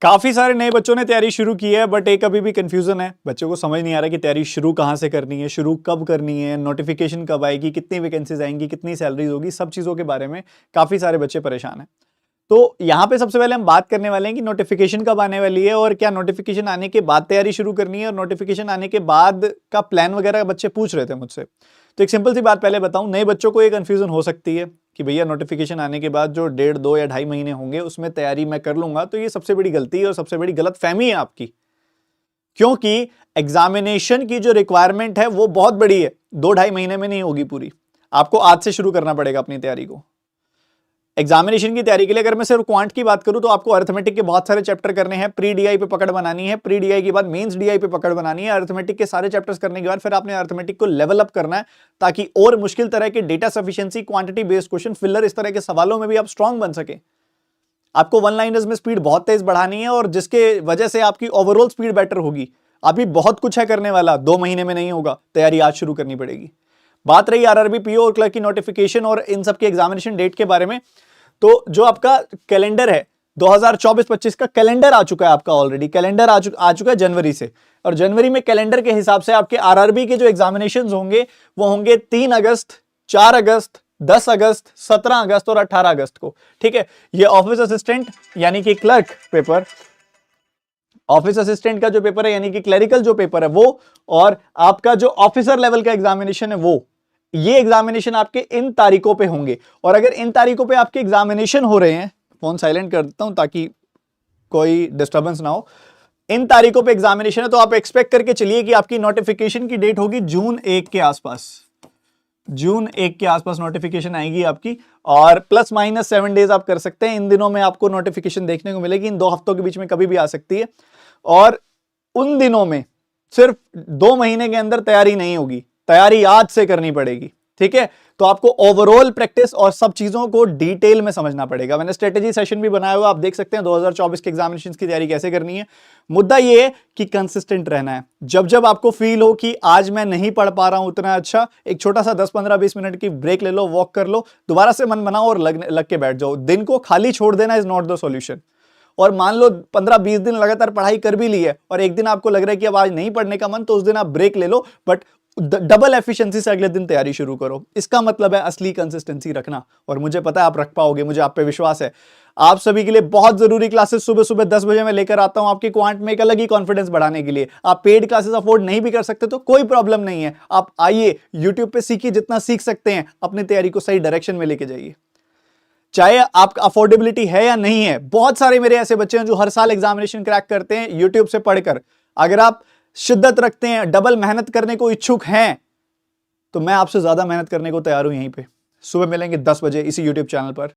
काफी सारे नए बच्चों ने तैयारी शुरू की है, बट एक अभी भी कंफ्यूजन है। बच्चों को समझ नहीं आ रहा कि तैयारी शुरू कहाँ से करनी है, शुरू कब करनी है, नोटिफिकेशन कब आएगी, कितनी वैकेंसीज आएंगी, कितनी सैलरीज होगी, सब चीजों के बारे में काफी सारे बच्चे परेशान हैं। तो यहाँ पे सबसे पहले हम बात करने वाले हैं कि नोटिफिकेशन कब आने वाली है और क्या नोटिफिकेशन आने के बाद तैयारी शुरू करनी है, और नोटिफिकेशन आने के बाद का प्लान वगैरह बच्चे पूछ रहे थे मुझसे। तो एक सिंपल सी बात पहले बताऊं, नए बच्चों को ये कंफ्यूजन हो सकती है कि भैया नोटिफिकेशन आने के बाद जो 1.5, 2 या 2.5 महीने होंगे उसमें तैयारी मैं कर लूंगा। तो ये सबसे बड़ी गलती है और सबसे बड़ी गलतफहमी है आपकी, क्योंकि एग्जामिनेशन की जो रिक्वायरमेंट है वो बहुत बड़ी है, 2, 2.5 महीने में नहीं होगी पूरी। आपको आज से शुरू करना पड़ेगा अपनी तैयारी को। एग्जामिनेशन की तैयारी के लिए अगर मैं सिर्फ क्वांट की बात करूं तो आपको अरिथमेटिक के बहुत सारे चैप्टर करने हैं, प्री डीआई पे पकड़ बनानी है, प्री डीआई के बाद मेंस डीआई पे पकड़ बनानी है। अरिथमेटिक के सारे चैप्टर्स करने के बाद फिर आपने अरिथमेटिक को लेवल अप करना है, ताकि और मुश्किल तरह के data sufficiency, quantity based question, filler, इस तरह के सवालों में भी आप स्ट्रांग बन सके। आपको वन लाइनर्स में स्पीड बहुत तेज बढ़ानी है, और जिसके वजह से आपकी ओवरऑल स्पीड बेटर होगी। अभी बहुत कुछ है करने वाला, 2 महीने में नहीं होगा, तैयारी आज शुरू करनी पड़ेगी। बात रही आरआरबी, पीओ और क्लर्क की नोटिफिकेशन और इन सब के एग्जामिनेशन डेट के बारे में, तो जो आपका कैलेंडर है 2024-25 का कैलेंडर आ चुका है आपका, ऑलरेडी कैलेंडर आ चुका है जनवरी से। और जनवरी में कैलेंडर के हिसाब से आपके आरआरबी के जो एग्जामिनेशंस होंगे वो होंगे 3 अगस्त, 4 अगस्त, 10 अगस्त, 17 अगस्त और 18 अगस्त को। ठीक है, ये ऑफिस असिस्टेंट यानी कि क्लर्क पेपर, ऑफिस असिस्टेंट का जो पेपर है यानी कि क्लरिकल जो पेपर है वो, और आपका जो ऑफिसर लेवल का एग्जामिनेशन है वो, ये एग्जामिनेशन आपके इन तारीखों पे होंगे। और अगर इन तारीखों पे आपके एग्जामिनेशन हो रहे हैं, फोन साइलेंट कर देता हूं ताकि कोई डिस्टर्बेंस ना हो, इन तारीखों पे एग्जामिनेशन है तो आप एक्सपेक्ट करके चलिए कि आपकी नोटिफिकेशन की डेट होगी जून 1 के आसपास। जून 1 के आसपास नोटिफिकेशन आएगी आपकी, और +- 7 डेज आप कर सकते हैं। इन दिनों में आपको नोटिफिकेशन देखने को मिलेगी, इन 2 हफ्तों के बीच में कभी भी आ सकती है। और उन दिनों में सिर्फ 2 महीने के अंदर तैयारी नहीं होगी, तैयारी आज से करनी पड़ेगी। ठीक है, तो आपको ओवरऑल प्रैक्टिस और सब चीजों को डिटेल में समझना पड़ेगा। मैंने स्ट्रेटेजी सेशन भी बनाया हुआ, आप देख सकते हैं 2024 के एग्जामिनेशंस की तैयारी कैसे करनी है। मुद्दा ये है कि कंसिस्टेंट रहना है। जब जब आपको फील हो कि आज मैं नहीं पढ़ पा रहा हूं उतना अच्छा, एक छोटा सा 10, 15, 20 मिनट की ब्रेक ले लो, वॉक कर लो, दोबारा से मन बनाओ और लग के बैठ जाओ। दिन को खाली छोड़ देना इज नॉट द सॉल्यूशन। और मान लो 15-20 दिन लगातार पढ़ाई कर भी ली है और एक दिन आपको लग रहा है कि अब आज नहीं पढ़ने का मन, तो उस दिन आप ब्रेक ले लो, बट डबल एफिशिएंसी से अगले दिन तैयारी शुरू करो। इसका मतलब है असली कंसिस्टेंसी रखना, और मुझे पता है आप रख पाओगे, मुझे आप पे विश्वास है। आप सभी के लिए बहुत जरूरी क्लासेस सुबह सुबह 10 बजे मैं लेकर आता हूं आपकी क्वांट में, एक अलग ही कॉन्फिडेंस बढ़ाने के लिए। आप पेड क्लासेस अफोर्ड नहीं भी कर सकते तो कोई प्रॉब्लम नहीं है, आप आइए यूट्यूब पे सीखिए, जितना सीख सकते हैं अपनी तैयारी को सही डायरेक्शन में लेके जाइए। चाहे आपका अफोर्डेबिलिटी है या नहीं है, बहुत सारे मेरे ऐसे बच्चे हैं जो हर साल एग्जामिनेशन क्रैक करते हैं यूट्यूब से पढ़कर। अगर आप शिद्दत रखते हैं, डबल मेहनत करने को इच्छुक हैं, तो मैं आपसे ज्यादा मेहनत करने को तैयार हूं। यहीं पे सुबह मिलेंगे 10 बजे इसी यूट्यूब चैनल पर।